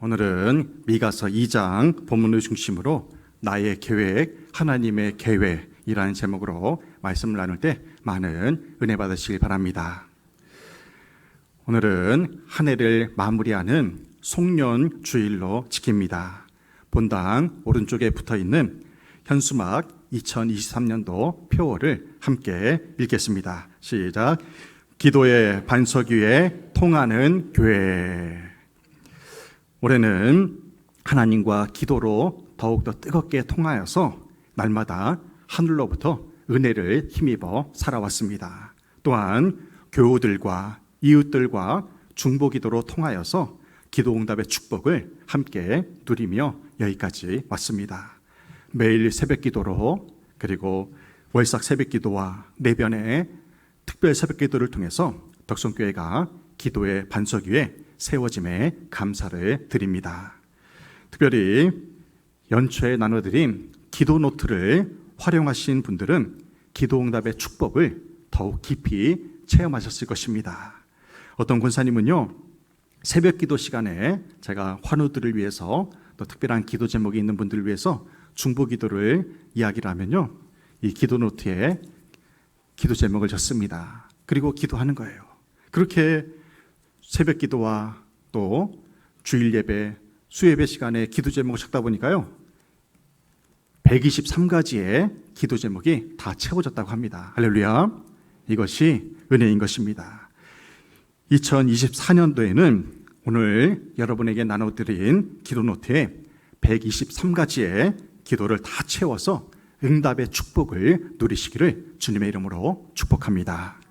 오늘은 미가서 2장 본문을 중심으로 나의 계획, 하나님의 계획이라는 제목으로 말씀을 나눌 때 많은 은혜 받으시길 바랍니다. 오늘은 한 해를 마무리하는 송년 주일로 지킵니다. 본당 오른쪽에 붙어있는 현수막 2023년도 표어를 함께 읽겠습니다. 시작. 기도의 반석 위에 통하는 교회. 올해는 하나님과 기도로 더욱더 뜨겁게 통하여서 날마다 하늘로부터 은혜를 힘입어 살아왔습니다. 또한 교우들과 이웃들과 중보기도로 통하여서 기도응답의 축복을 함께 누리며 여기까지 왔습니다. 매일 새벽기도로 그리고 월삭 새벽기도와 내변의 특별 새벽기도를 통해서 덕성교회가 기도의 반석 위에 세워짐에 감사를 드립니다. 특별히 연초에 나눠드린 기도 노트를 활용하신 분들은 기도응답의 축복을 더욱 깊이 체험하셨을 것입니다. 어떤 권사님은요, 새벽 기도 시간에 제가 환우들을 위해서 또 특별한 기도 제목이 있는 분들을 위해서 중보 기도를 이야기를 하면요, 이 기도 노트에 기도 제목을 적습니다. 그리고 기도하는 거예요. 그렇게 새벽 기도와 또 주일 예배, 수예배 시간에 기도 제목을 적다 보니까요, 123가지의 기도 제목이 다 채워졌다고 합니다. 할렐루야. 이것이 은혜인 것입니다. 2024년도에는 오늘 여러분에게 나눠드린 기도 노트에 123가지의 기도를 다 채워서 응답의 축복을 누리시기를 주님의 이름으로 축복합니다.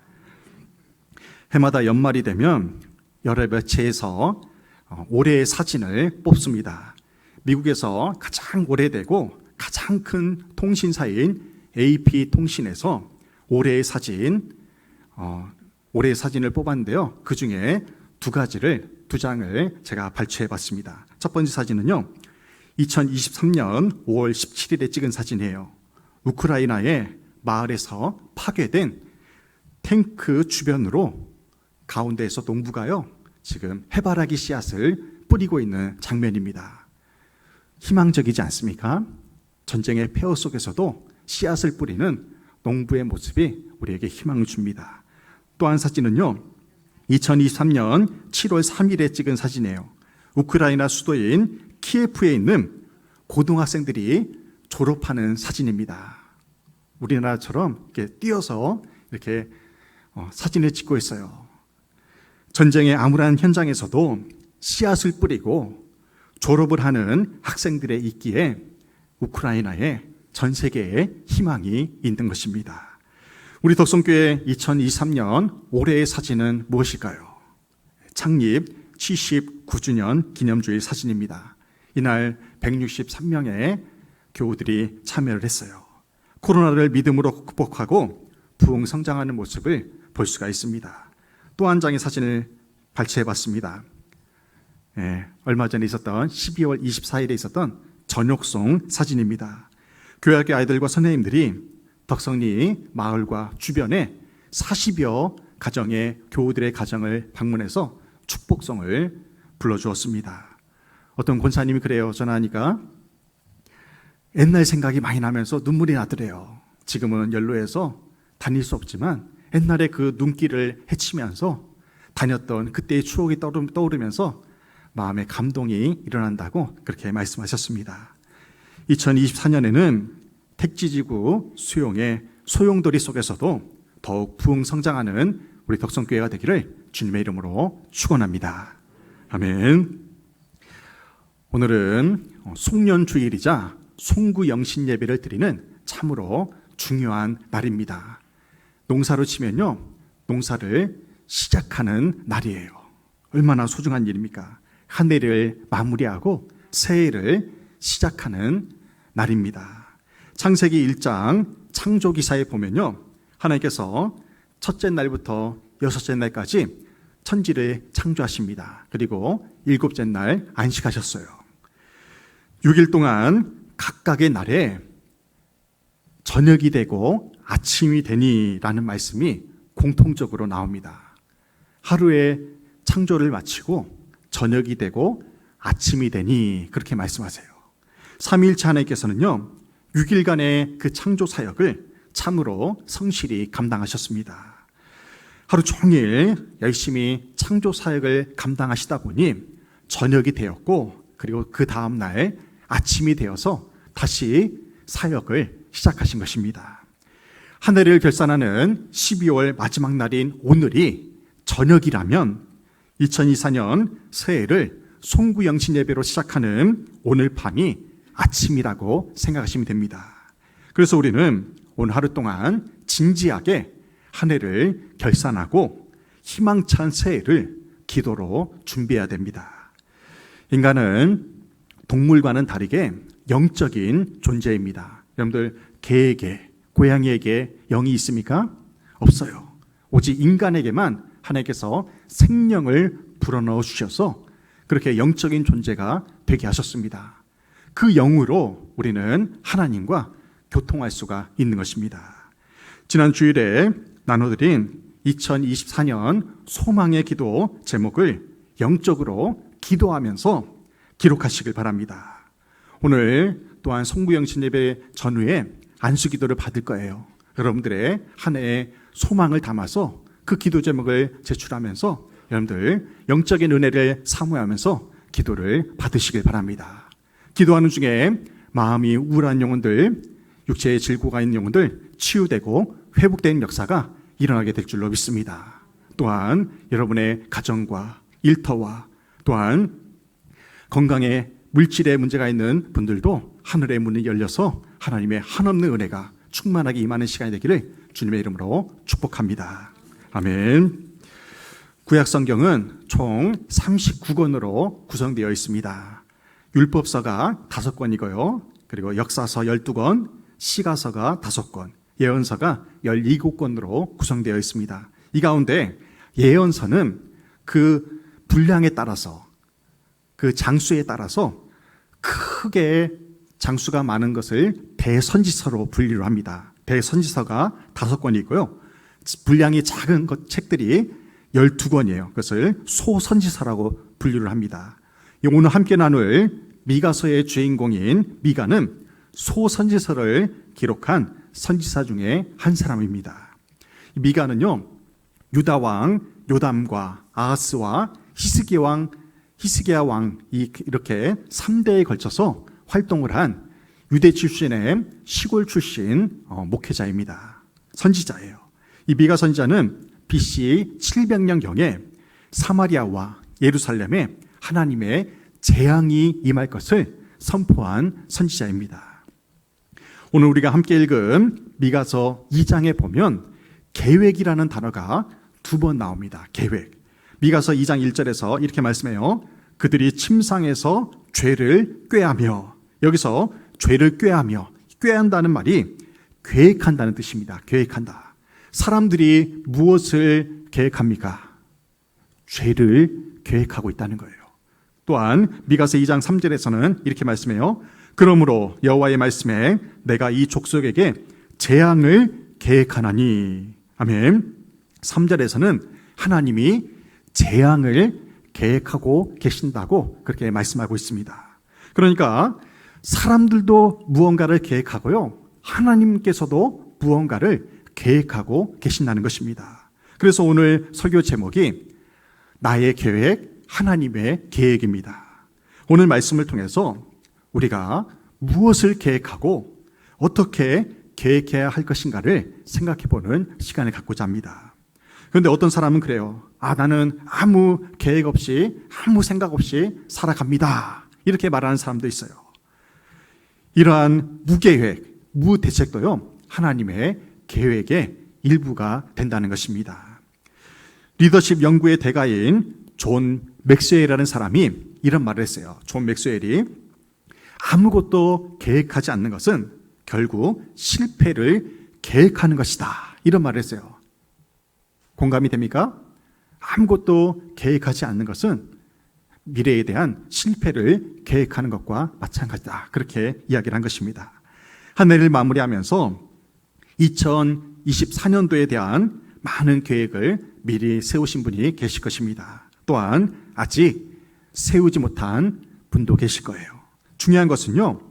해마다 연말이 되면 여러 매체에서 올해의 사진을 뽑습니다. 미국에서 가장 오래되고 가장 큰 통신사인 AP통신에서 올해의 사진을 뽑았는데요. 그 중에 두 장을 제가 발췌해 봤습니다. 첫 번째 사진은요, 2023년 5월 17일에 찍은 사진이에요. 우크라이나의 마을에서 파괴된 탱크 주변으로 가운데에서 농부가요, 지금 해바라기 씨앗을 뿌리고 있는 장면입니다. 희망적이지 않습니까? 전쟁의 폐허 속에서도 씨앗을 뿌리는 농부의 모습이 우리에게 희망을 줍니다. 또 한 사진은요, 2023년 7월 3일에 찍은 사진이에요. 우크라이나 수도인 키예프에 있는 고등학생들이 졸업하는 사진입니다. 우리나라처럼 이렇게 뛰어서 이렇게 사진을 찍고 있어요. 전쟁의 암울한 현장에서도 씨앗을 뿌리고 졸업을 하는 학생들의 있기에 우크라이나에 전 세계에 희망이 있는 것입니다. 우리 덕성교회 2023년 올해의 사진은 무엇일까요? 창립 79주년 기념주일 사진입니다. 이날 163명의 교우들이 참여를 했어요. 코로나를 믿음으로 극복하고 부흥 성장하는 모습을 볼 수가 있습니다. 또 한 장의 사진을 발췌해 봤습니다. 얼마 전에 있었던 12월 24일에 있었던 저녁송 사진입니다. 교회학교 아이들과 선생님들이 덕성리 마을과 주변에 40여 가정의 교우들의 가정을 방문해서 축복성을 불러주었습니다. 어떤 권사님이 그래요. 전화하니까 옛날 생각이 많이 나면서 눈물이 나더래요. 지금은 연로해서 다닐 수 없지만 옛날에 그 눈길을 헤치면서 다녔던 그때의 추억이 떠오르면서 마음에 감동이 일어난다고 그렇게 말씀하셨습니다. 2024년에는 택지지구 수용의 소용돌이 속에서도 더욱 부흥 성장하는 우리 덕성교회가 되기를 주님의 이름으로 축원합니다. 아멘. 오늘은 송년주일이자 송구영신 예배를 드리는 참으로 중요한 날입니다. 농사로 치면요, 농사를 시작하는 날이에요. 얼마나 소중한 일입니까? 한 해를 마무리하고 새해를 시작하는 날입니다. 창세기 1장 창조기사에 보면요, 하나님께서 첫째 날부터 여섯째 날까지 천지를 창조하십니다. 그리고 일곱째 날 안식하셨어요. 6일 동안 각각의 날에 저녁이 되고 아침이 되니라는 말씀이 공통적으로 나옵니다. 하루에 창조를 마치고 저녁이 되고 아침이 되니 그렇게 말씀하세요. 삼위일체 하나님께서는요 6일간의 그 창조 사역을 참으로 성실히 감당하셨습니다. 하루 종일 열심히 창조 사역을 감당하시다 보니 저녁이 되었고, 그리고 그 다음날 아침이 되어서 다시 사역을 시작하신 것입니다. 한 해를 결산하는 12월 마지막 날인 오늘이 저녁이라면 2024년 새해를 송구영신 예배로 시작하는 오늘 밤이 아침이라고 생각하시면 됩니다. 그래서 우리는 오늘 하루 동안 진지하게 한 해를 결산하고 희망찬 새해를 기도로 준비해야 됩니다. 인간은 동물과는 다르게 영적인 존재입니다. 여러분들 개에게, 고양이에게 영이 있습니까? 없어요. 오직 인간에게만 하나님께서 생명을 불어넣어 주셔서 그렇게 영적인 존재가 되게 하셨습니다. 그 영으로 우리는 하나님과 교통할 수가 있는 것입니다. 지난 주일에 나눠드린 2024년 소망의 기도 제목을 영적으로 기도하면서 기록하시길 바랍니다. 오늘 또한 송구영신 예배 전후에 안수기도를 받을 거예요. 여러분들의 한 해의 소망을 담아서 그 기도 제목을 제출하면서 여러분들 영적인 은혜를 사모하면서 기도를 받으시길 바랍니다. 기도하는 중에 마음이 우울한 영혼들, 육체의 질고가 있는 영혼들 치유되고 회복되는 역사가 일어나게 될 줄로 믿습니다. 또한 여러분의 가정과 일터와 또한 건강에 물질에 문제가 있는 분들도 하늘의 문이 열려서 하나님의 한없는 은혜가 충만하게 임하는 시간이 되기를 주님의 이름으로 축복합니다. 아멘. 구약 성경은 총 39권으로 구성되어 있습니다. 율법서가 5권이고요. 그리고 역사서 12권, 시가서가 5권, 예언서가 17권으로 구성되어 있습니다. 이 가운데 예언서는 그 분량에 따라서, 그 장수에 따라서 크게 장수가 많은 것을 대선지서로 분류를 합니다. 대선지서가 5권이고요. 분량이 작은 책들이 12권이에요. 그것을 소선지서라고 분류를 합니다. 오늘 함께 나눌 미가서의 주인공인 미가는 소선지서를 기록한 선지자 중에 한 사람입니다. 미가는요, 유다 왕 요담과 아하스와 히스기야 왕 이렇게 3대에 걸쳐서 활동을 한 유대 출신의 시골 출신 목회자입니다. 선지자예요. 이 미가 선지자는 BC 700년경에 사마리아와 예루살렘에 하나님의 재앙이 임할 것을 선포한 선지자입니다. 오늘 우리가 함께 읽은 미가서 2장에 보면 계획이라는 단어가 2번 나옵니다. 계획. 미가서 2장 1절에서 이렇게 말씀해요. 그들이 침상에서 죄를 꾀하며, 여기서 죄를 꾀하며, 꾀한다는 말이 계획한다는 뜻입니다. 계획한다. 사람들이 무엇을 계획합니까? 죄를 계획하고 있다는 거예요. 또한 미가서 2장 3절에서는 이렇게 말씀해요. 그러므로 여호와의 말씀에 내가 이 족속에게 재앙을 계획하나니. 아멘. 3절에서는 하나님이 재앙을 계획하고 계신다고 그렇게 말씀하고 있습니다. 그러니까 사람들도 무언가를 계획하고요, 하나님께서도 무언가를 계획하고 계신다는 것입니다. 그래서 오늘 설교 제목이 나의 계획, 하나님의 계획입니다. 오늘 말씀을 통해서 우리가 무엇을 계획하고 어떻게 계획해야 할 것인가를 생각해보는 시간을 갖고자 합니다. 그런데 어떤 사람은 그래요. 나는 아무 계획 없이, 아무 생각 없이 살아갑니다. 이렇게 말하는 사람도 있어요. 이러한 무계획, 무대책도요, 하나님의 계획의 일부가 된다는 것입니다. 리더십 연구의 대가인 존 맥스웰이라는 사람이 이런 말을 했어요. 존 맥스웰이 아무것도 계획하지 않는 것은 결국 실패를 계획하는 것이다. 이런 말을 했어요. 공감이 됩니까? 아무것도 계획하지 않는 것은 미래에 대한 실패를 계획하는 것과 마찬가지다. 그렇게 이야기를 한 것입니다. 한 해를 마무리하면서 2024년도에 대한 많은 계획을 미리 세우신 분이 계실 것입니다. 또한 아직 세우지 못한 분도 계실 거예요. 중요한 것은요,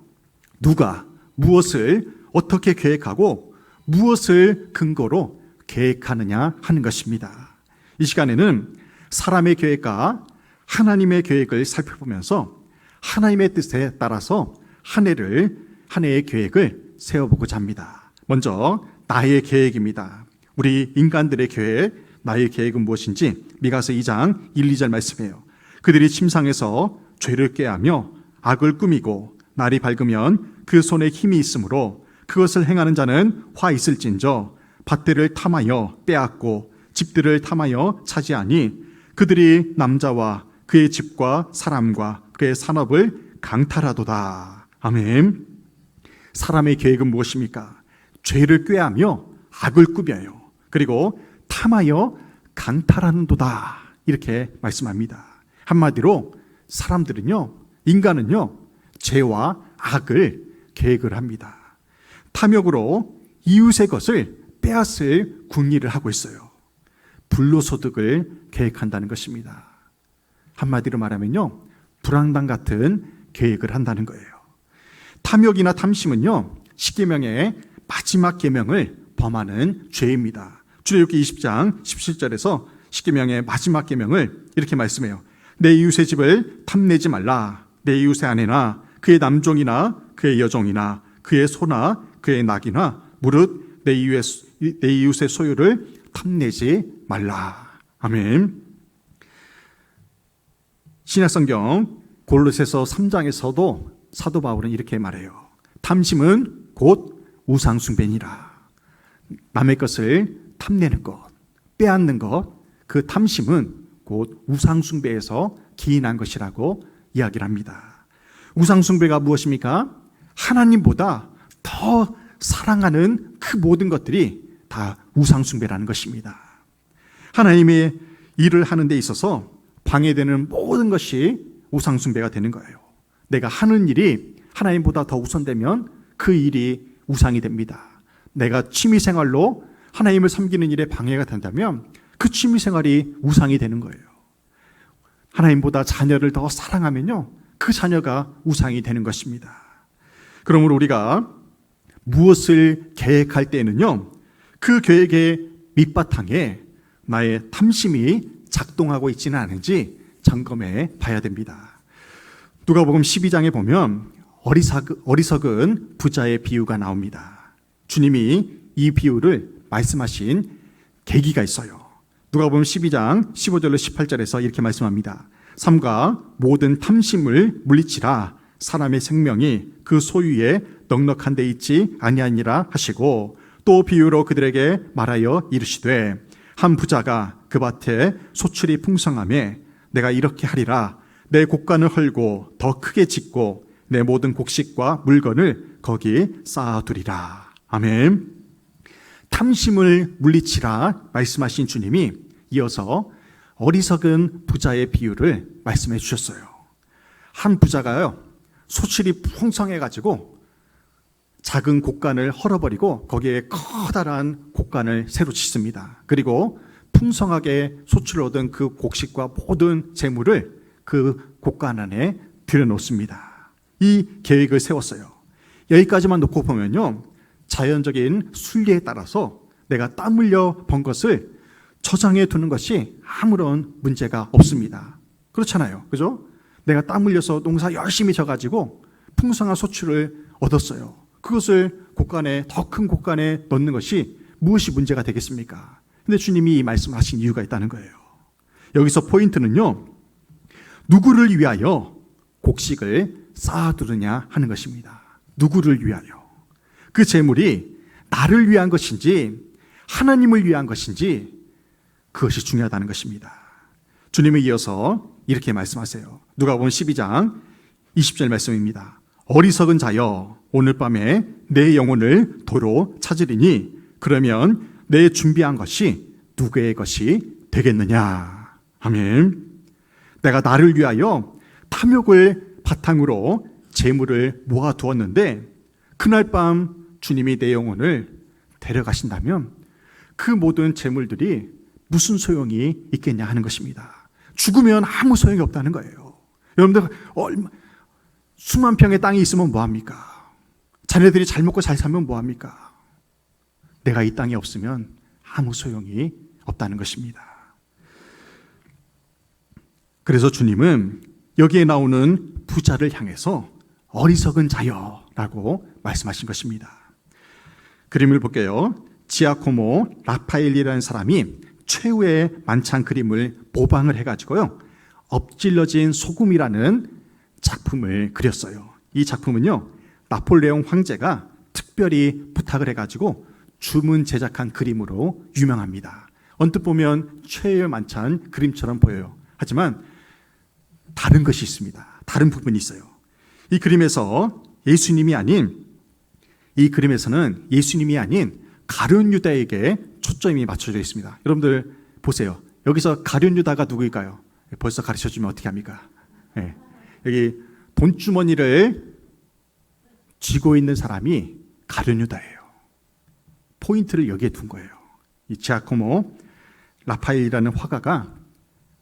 누가 무엇을 어떻게 계획하고 무엇을 근거로 계획하느냐 하는 것입니다. 이 시간에는 사람의 계획과 하나님의 계획을 살펴보면서 하나님의 뜻에 따라서 한 해의 계획을 세워보고자 합니다. 먼저 나의 계획입니다. 우리 인간들의 계획, 나의 계획은 무엇인지 미가서 2장 1, 2절 말씀이에요. 그들이 침상에서 죄를 꾀하며 악을 꾸미고 날이 밝으면 그 손에 힘이 있으므로 그것을 행하는 자는 화 있을진저 밭들을 탐하여 빼앗고 집들을 탐하여 차지하니 그들이 남자와 그의 집과 사람과 그의 산업을 강탈하도다. 아멘. 사람의 계획은 무엇입니까? 죄를 꾀하며 악을 꾸며요. 그리고 탐하여 강탈하는도다. 이렇게 말씀합니다. 한마디로 사람들은요, 인간은요, 죄와 악을 계획을 합니다. 탐욕으로 이웃의 것을 빼앗을 궁리를 하고 있어요. 불로소득을 계획한다는 것입니다. 한마디로 말하면요, 불황당 같은 계획을 한다는 거예요. 탐욕이나 탐심은요, 십계명의 마지막 계명을 범하는 죄입니다. 출애굽기 20장 17절에서 십계명의 마지막 계명을 이렇게 말씀해요. 내 이웃의 집을 탐내지 말라. 내 이웃의 아내나 그의 남종이나 그의 여종이나 그의 소나 그의 낙이나 무릇 내 이웃의 소유를 탐내지 말라. 아멘. 신약성경 골로새서 3장에서도 사도 바울은 이렇게 말해요. 탐심은 곧 우상숭배니라. 남의 것을 탐내는 것, 빼앗는 것, 그 탐심은 곧 우상숭배에서 기인한 것이라고 이야기를 합니다. 우상숭배가 무엇입니까? 하나님보다 더 사랑하는 그 모든 것들이 다 우상숭배라는 것입니다. 하나님의 일을 하는 데 있어서 방해되는 모든 것이 우상숭배가 되는 거예요. 내가 하는 일이 하나님보다 더 우선되면 그 일이 우상이 됩니다. 내가 취미생활로 하나님을 섬기는 일에 방해가 된다면 그 취미생활이 우상이 되는 거예요. 하나님보다 자녀를 더 사랑하면요, 그 자녀가 우상이 되는 것입니다. 그러므로 우리가 무엇을 계획할 때에는요, 그 계획의 밑바탕에 나의 탐심이 작동하고 있지는 않은지 점검해 봐야 됩니다. 누가복음 12장에 보면 어리석은 부자의 비유가 나옵니다. 주님이 이 비유를 말씀하신 계기가 있어요. 누가복음 12장 15절로 18절에서 이렇게 말씀합니다. 삼가 모든 탐심을 물리치라. 사람의 생명이 그 소유에 넉넉한 데 있지 아니하니라 하시고, 또 비유로 그들에게 말하여 이르시되 한 부자가 그 밭에 소출이 풍성하매 내가 이렇게 하리라. 내 곡간을 헐고 더 크게 짓고 내 모든 곡식과 물건을 거기 쌓아두리라. 아멘. 탐심을 물리치라 말씀하신 주님이 이어서 어리석은 부자의 비유를 말씀해 주셨어요. 한 부자가요, 소출이 풍성해가지고 작은 곡간을 헐어버리고 거기에 커다란 곡간을 새로 짓습니다. 그리고 풍성하게 소출을 얻은 그 곡식과 모든 재물을 그 곡간 안에 들여놓습니다. 이 계획을 세웠어요. 여기까지만 놓고 보면요, 자연적인 순리에 따라서 내가 땀 흘려 번 것을 저장해 두는 것이 아무런 문제가 없습니다. 그렇잖아요. 그죠? 내가 땀 흘려서 농사 열심히 져가지고 풍성한 소출을 얻었어요. 그것을 곡간에, 더 큰 곡간에 넣는 것이 무엇이 문제가 되겠습니까? 근데 주님이 이 말씀하신 이유가 있다는 거예요. 여기서 포인트는요, 누구를 위하여 곡식을 쌓아두느냐 하는 것입니다. 누구를 위하여. 그 재물이 나를 위한 것인지 하나님을 위한 것인지 그것이 중요하다는 것입니다. 주님이 이어서 이렇게 말씀하세요. 누가복음 12장 20절 말씀입니다. 어리석은 자여, 오늘 밤에 내 영혼을 도로 찾으리니 그러면 내 준비한 것이 누구의 것이 되겠느냐. 아멘. 내가 나를 위하여 탐욕을 바탕으로 재물을 모아두었는데 그날 밤 주님이 내 영혼을 데려가신다면 그 모든 재물들이 무슨 소용이 있겠냐 하는 것입니다. 죽으면 아무 소용이 없다는 거예요. 여러분들 수만 평의 땅이 있으면 뭐합니까? 자녀들이 잘 먹고 잘 살면 뭐합니까? 내가 이 땅에 없으면 아무 소용이 없다는 것입니다. 그래서 주님은 여기에 나오는 부자를 향해서 어리석은 자여라고 말씀하신 것입니다. 그림을 볼게요. 지아코모 라파엘이라는 사람이 최후의 만찬 그림을 모방을 해가지고요, 엎질러진 소금이라는 작품을 그렸어요. 이 작품은요, 나폴레옹 황제가 특별히 부탁을 해가지고 주문 제작한 그림으로 유명합니다. 언뜻 보면 최후의 만찬 그림처럼 보여요. 하지만 다른 것이 있습니다. 다른 부분이 있어요. 이 그림에서는 예수님이 아닌 가룟 유다에게 초점이 맞춰져 있습니다. 여러분들 보세요. 여기서 가룟 유다가 누구일까요? 벌써 가르쳐주면 어떻게 합니까? 네. 여기 돈주머니를 쥐고 있는 사람이 가룟 유다예요. 포인트를 여기에 둔 거예요. 이 지아코모 라파엘이라는 화가가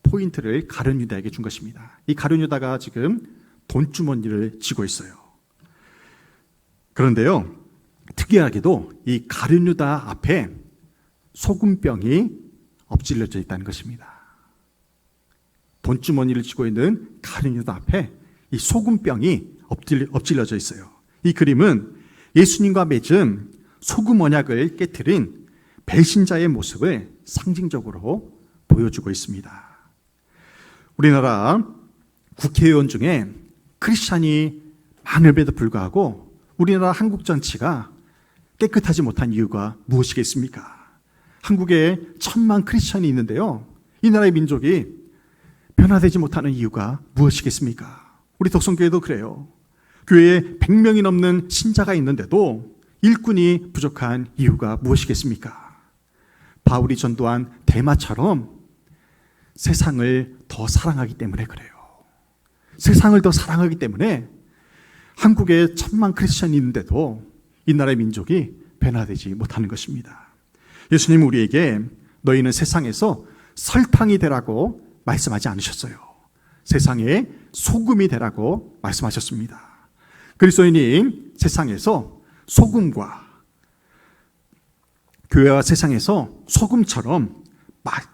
포인트를 가룟 유다에게 준 것입니다. 이 가룟 유다가 지금 돈주머니를 쥐고 있어요. 그런데요, 특이하게도 이 가룟 유다 앞에 소금병이 엎질러져 있다는 것입니다. 돈주머니를 쥐고 있는 가룟 유다 앞에 이 소금병이 엎질러져 있어요. 이 그림은 예수님과 맺은 소금 언약을 깨트린 배신자의 모습을 상징적으로 보여주고 있습니다. 우리나라 국회의원 중에 크리스찬이 많음에도 불구하고 우리나라 한국 정치가 깨끗하지 못한 이유가 무엇이겠습니까? 한국에 1,000만 크리스찬이 있는데요, 이 나라의 민족이 변화되지 못하는 이유가 무엇이겠습니까? 우리 덕성교회도 그래요. 교회에 100명이 넘는 신자가 있는데도 일꾼이 부족한 이유가 무엇이겠습니까? 바울이 전도한 데마처럼 세상을 더 사랑하기 때문에 그래요. 세상을 더 사랑하기 때문에 한국에 1,000만 크리스천이 있는데도 이 나라의 민족이 변화되지 못하는 것입니다. 예수님은 우리에게 너희는 세상에서 설탕이 되라고 말씀하지 않으셨어요. 세상에 소금이 되라고 말씀하셨습니다. 그리스도인이 세상에서 소금과 교회와 세상에서 소금처럼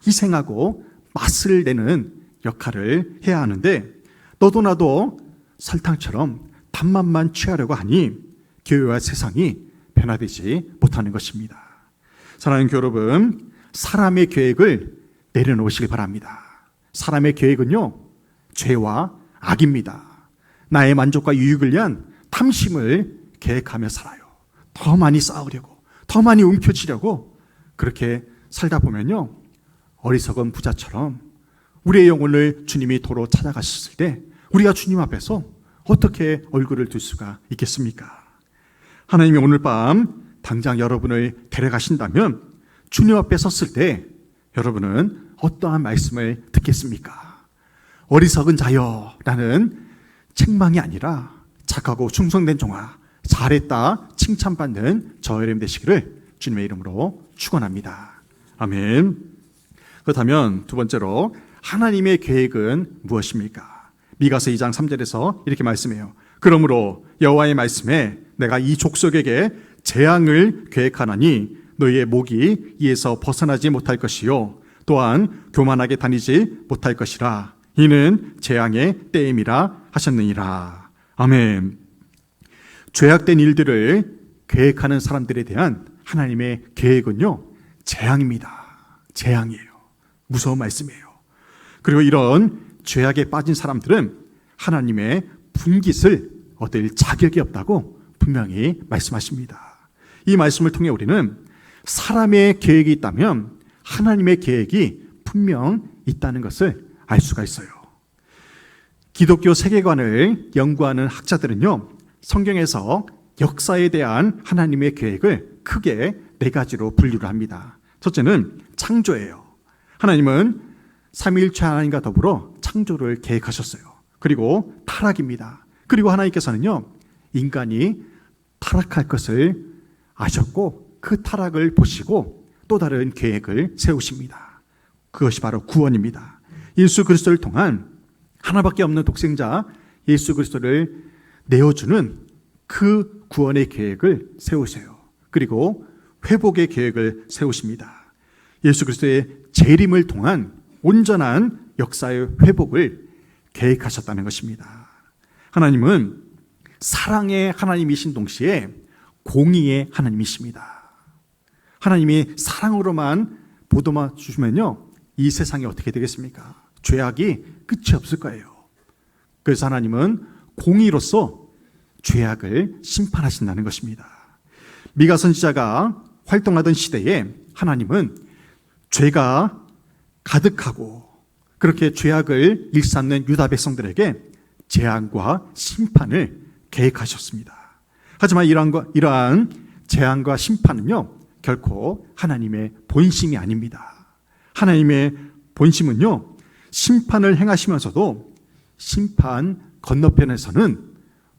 희생하고 맛을 내는 역할을 해야 하는데, 너도 나도 설탕처럼 단맛만 취하려고 하니 교회와 세상이 변화되지 못하는 것입니다. 사랑하는 교회 여러분, 사람의 계획을 내려놓으시기 바랍니다. 사람의 계획은요, 죄와 악입니다. 나의 만족과 유익을 위한 탐심을 계획하며 살아요. 더 많이 쌓으려고, 더 많이 움켜쥐려고 그렇게 살다 보면요, 어리석은 부자처럼 우리의 영혼을 주님이 도로 찾아가셨을 때 우리가 주님 앞에서 어떻게 얼굴을 둘 수가 있겠습니까? 하나님이 오늘 밤 당장 여러분을 데려가신다면 주님 앞에 섰을 때 여러분은 어떠한 말씀을 듣겠습니까? 어리석은 자여라는 책망이 아니라 착하고 충성된 종아, 잘했다 칭찬받는 저 여러분 되시기를 주님의 이름으로 축원합니다. 아멘. 그렇다면 두 번째로, 하나님의 계획은 무엇입니까? 미가서 2장 3절에서 이렇게 말씀해요. 그러므로 여호와의 말씀에 내가 이 족속에게 재앙을 계획하나니 너희의 목이 이에서 벗어나지 못할 것이요 또한 교만하게 다니지 못할 것이라. 이는 재앙의 때임이라 하셨느니라. 아멘. 죄악된 일들을 계획하는 사람들에 대한 하나님의 계획은요, 재앙입니다. 재앙이에요. 무서운 말씀이에요. 그리고 이런 죄악에 빠진 사람들은 하나님의 분깃을 얻을 자격이 없다고 분명히 말씀하십니다. 이 말씀을 통해 우리는 사람의 계획이 있다면 하나님의 계획이 분명 있다는 것을 알 수가 있어요. 기독교 세계관을 연구하는 학자들은요, 성경에서 역사에 대한 하나님의 계획을 크게 4가지로 분류를 합니다. 첫째는 창조예요. 하나님은 삼위일체 하나님과 더불어 창조를 계획하셨어요. 그리고 타락입니다. 그리고 하나님께서는요, 인간이 타락할 것을 아셨고 그 타락을 보시고 또 다른 계획을 세우십니다. 그것이 바로 구원입니다. 예수 그리스도를 통한 하나밖에 없는 독생자 예수 그리스도를 내어주는 그 구원의 계획을 세우세요. 그리고 회복의 계획을 세우십니다. 예수 그리스도의 재림을 통한 온전한 역사의 회복을 계획하셨다는 것입니다. 하나님은 사랑의 하나님이신 동시에 공의의 하나님이십니다. 하나님이 사랑으로만 보도만 주시면요, 이 세상이 어떻게 되겠습니까? 죄악이 끝이 없을 거예요. 그래서 하나님은 공의로서 죄악을 심판하신다는 것입니다. 미가 선지자가 활동하던 시대에 하나님은 죄가 가득하고 그렇게 죄악을 일삼는 유다 백성들에게 재앙과 심판을 계획하셨습니다. 하지만 이러한 재앙과 심판은요, 결코 하나님의 본심이 아닙니다. 하나님의 본심은요, 심판을 행하시면서도 심판 건너편에서는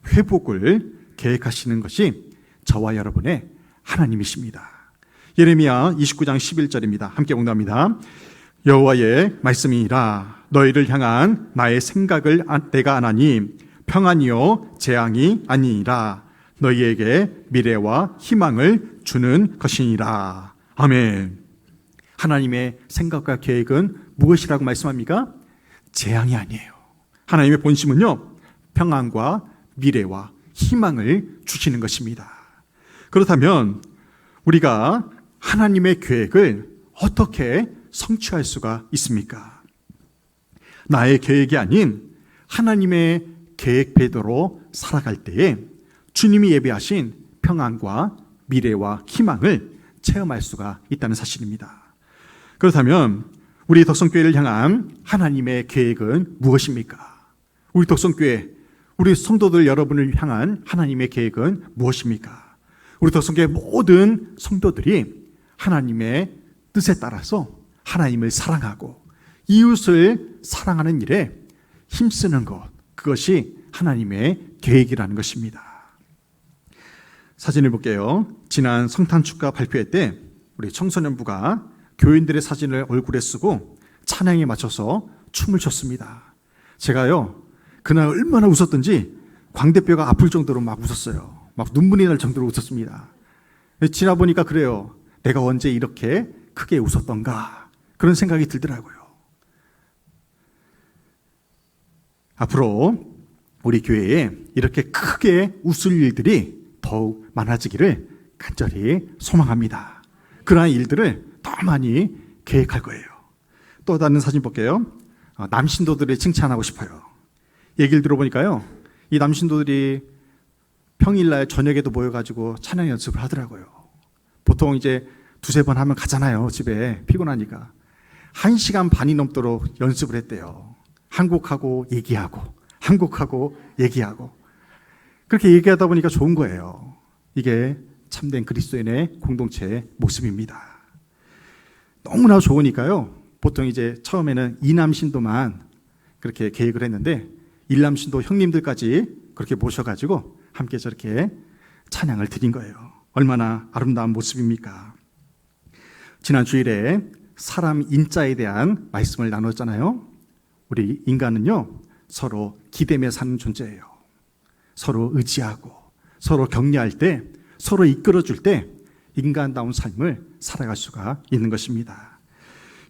회복을 계획하시는 것이 저와 여러분의 하나님이십니다. 예레미야 29장 11절입니다. 함께 봉독합니다. 여호와의 말씀이니라. 너희를 향한 나의 생각을 내가 아나니 평안이요 재앙이 아니니라. 너희에게 미래와 희망을 주는 것이니라. 아멘. 하나님의 생각과 계획은 무엇이라고 말씀합니까? 재앙이 아니에요. 하나님의 본심은요, 평안과 미래와 희망을 주시는 것입니다. 그렇다면 우리가 하나님의 계획을 어떻게 성취할 수가 있습니까? 나의 계획이 아닌 하나님의 계획대로 살아갈 때에 주님이 예비하신 평안과 미래와 희망을 체험할 수가 있다는 사실입니다. 그렇다면 우리 덕성교회를 향한 하나님의 계획은 무엇입니까? 우리 덕성교회, 우리 성도들 여러분을 향한 하나님의 계획은 무엇입니까? 우리 덕성교회 모든 성도들이 하나님의 뜻에 따라서 하나님을 사랑하고 이웃을 사랑하는 일에 힘쓰는 것, 그것이 하나님의 계획이라는 것입니다. 사진을 볼게요. 지난 성탄축가 발표회 때 우리 청소년부가 교인들의 사진을 얼굴에 쓰고 찬양에 맞춰서 춤을 췄습니다. 제가요, 그날 얼마나 웃었던지 광대뼈가 아플 정도로 막 웃었어요. 막 눈물이 날 정도로 웃었습니다. 지나보니까 그래요. 내가 언제 이렇게 크게 웃었던가, 그런 생각이 들더라고요. 앞으로 우리 교회에 이렇게 크게 웃을 일들이 더욱 많아지기를 간절히 소망합니다. 그러한 일들을 더 많이 계획할 거예요. 또 다른 사진 볼게요. 남신도들을 칭찬하고 싶어요. 얘기를 들어보니까요, 이 남신도들이 평일날 저녁에도 모여가지고 찬양 연습을 하더라고요. 보통 이제 두세 번 하면 가잖아요. 집에 피곤하니까. 1시간 반이 넘도록 연습을 했대요. 한국하고 얘기하고 한국하고 얘기하고 그렇게 얘기하다 보니까 좋은 거예요. 이게 참된 그리스도인의 공동체의 모습입니다. 너무나 좋으니까요, 보통 이제 처음에는 2남신도만 그렇게 계획을 했는데 1남신도 형님들까지 그렇게 모셔가지고 함께 저렇게 찬양을 드린 거예요. 얼마나 아름다운 모습입니까? 지난 주일에 사람 인자에 대한 말씀을 나눴잖아요. 우리 인간은요, 서로 기대며 사는 존재예요. 서로 의지하고 서로 격려할 때, 서로 이끌어줄 때 인간다운 삶을 살아갈 수가 있는 것입니다.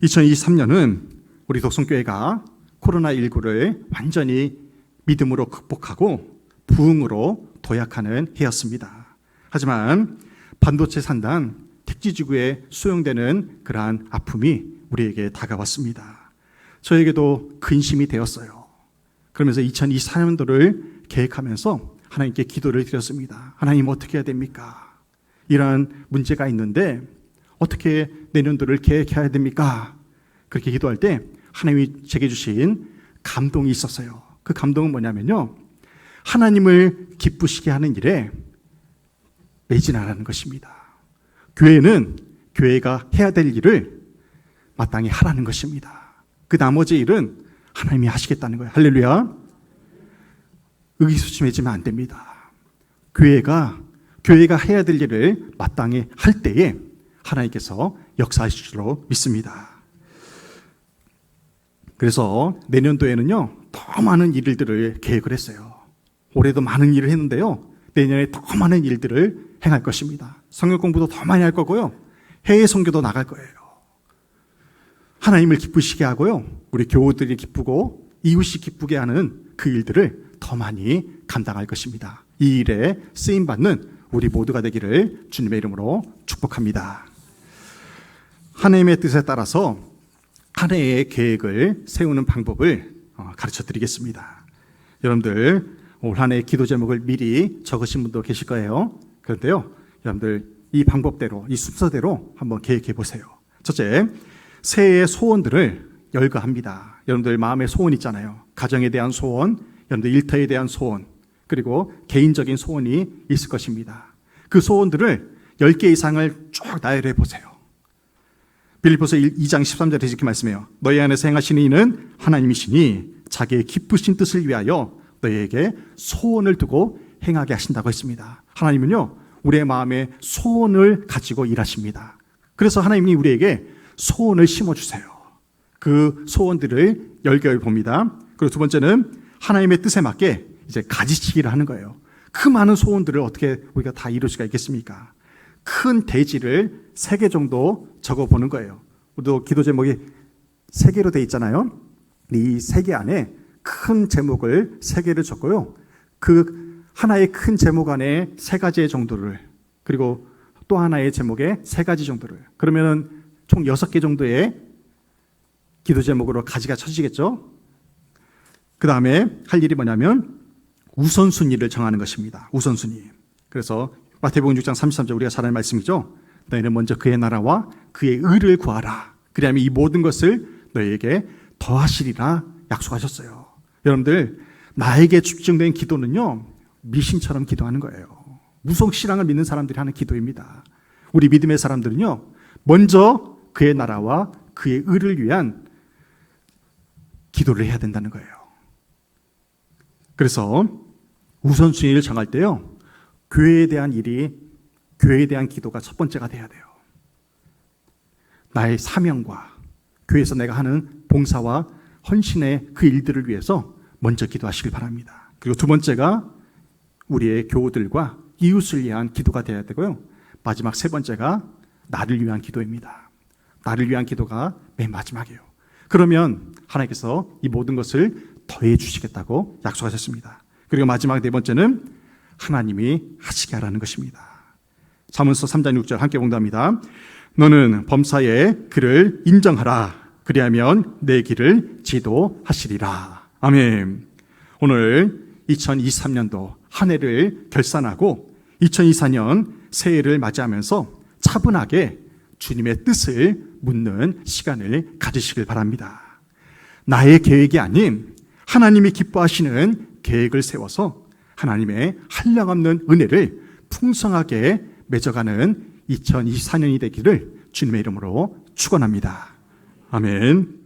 2023년은 우리 덕성교회가 코로나19를 완전히 믿음으로 극복하고 부흥으로 도약하는 해였습니다. 하지만 반도체 산단, 택지지구에 수용되는 그러한 아픔이 우리에게 다가왔습니다. 저에게도 근심이 되었어요. 그러면서 2024년도를 계획하면서 하나님께 기도를 드렸습니다. 하나님, 어떻게 해야 됩니까? 이러한 문제가 있는데 어떻게 내년도를 계획해야 됩니까? 그렇게 기도할 때 하나님이 제게 주신 감동이 있었어요. 그 감동은 뭐냐면요, 하나님을 기쁘시게 하는 일에 매진하라는 것입니다. 교회는 교회가 해야 될 일을 마땅히 하라는 것입니다. 그 나머지 일은 하나님이 하시겠다는 거예요. 할렐루야. 의기소침해지면 안 됩니다. 교회가 해야 될 일을 마땅히 할 때에 하나님께서 역사하실 줄로 믿습니다. 그래서 내년도에는요, 더 많은 일들을 계획을 했어요. 올해도 많은 일을 했는데요. 내년에 더 많은 일들을 행할 것입니다. 성경 공부도 더 많이 할 거고요. 해외 선교도 나갈 거예요. 하나님을 기쁘시게 하고요. 우리 교우들이 기쁘고 이웃이 기쁘게 하는 그 일들을 더 많이 감당할 것입니다. 이 일에 쓰임받는 우리 모두가 되기를 주님의 이름으로 축복합니다. 하나님의 뜻에 따라서 한 해의 계획을 세우는 방법을 가르쳐 드리겠습니다. 여러분들 올 한 해의 기도 제목을 미리 적으신 분도 계실 거예요. 그런데요, 여러분들 이 방법대로, 이 순서대로 한번 계획해 보세요. 첫째, 새해의 소원들을 열거합니다. 여러분들 마음에 소원 있잖아요. 가정에 대한 소원, 여러분들 일터에 대한 소원, 그리고 개인적인 소원이 있을 것입니다. 그 소원들을 10개 이상을 쭉 나열해 보세요. 빌립보서 2장 13절에 이렇게 말씀해요. 너희 안에서 행하시는 이는 하나님이시니 자기의 기쁘신 뜻을 위하여 너희에게 소원을 두고 행하게 하신다고 했습니다. 하나님은요, 우리의 마음에 소원을 가지고 일하십니다. 그래서 하나님이 우리에게 소원을 심어주세요. 그 소원들을 열결 봅니다. 그리고 두 번째는 하나님의 뜻에 맞게 이제 가지치기를 하는 거예요. 그 많은 소원들을 어떻게 우리가 다 이룰 수가 있겠습니까? 큰 대지를 3개 정도 적어보는 거예요. 우리도 기도 제목이 3개로 되어 있잖아요. 이 3개 안에 큰 제목을 3개를 적고요. 그 하나의 큰 제목 안에 3가지의 정도를, 그리고 또 하나의 제목에 3가지 정도를, 그러면은 총 6개 정도의 기도 제목으로 가지가 쳐지겠죠. 그 다음에 할 일이 뭐냐면 우선순위를 정하는 것입니다. 우선순위. 그래서 마태복음 6장 33절 우리가 잘 아는 말씀이죠. 너희는 먼저 그의 나라와 그의 의를 구하라. 그리하면 이 모든 것을 너희에게 더하시리라 약속하셨어요. 여러분들, 나에게 집중된 기도는요, 미신처럼 기도하는 거예요. 무속신앙을 믿는 사람들이 하는 기도입니다. 우리 믿음의 사람들은요, 먼저 그의 나라와 그의 의를 위한 기도를 해야 된다는 거예요. 그래서 우선순위를 정할 때요, 교회에 대한 기도가 첫 번째가 돼야 돼요. 나의 사명과 교회에서 내가 하는 봉사와 헌신의 그 일들을 위해서 먼저 기도하시길 바랍니다. 그리고 두 번째가 우리의 교우들과 이웃을 위한 기도가 되어야 되고요. 마지막 3번째가 나를 위한 기도입니다. 나를 위한 기도가 맨 마지막이에요. 그러면 하나님께서 이 모든 것을 더해 주시겠다고 약속하셨습니다. 그리고 마지막 4번째는 하나님이 하시게 하라는 것입니다. 잠언서 3장 6절 함께 봉답니다. 너는 범사에 그를 인정하라. 그리하면 내 길을 지도하시리라. 아멘. 오늘 2023년도 한 해를 결산하고 2024년 새해를 맞이하면서 차분하게 주님의 뜻을 묻는 시간을 가지시길 바랍니다. 나의 계획이 아닌 하나님이 기뻐하시는 계획을 세워서 하나님의 한량없는 은혜를 풍성하게 맺어가는 2024년이 되기를 주님의 이름으로 축원합니다. 아멘.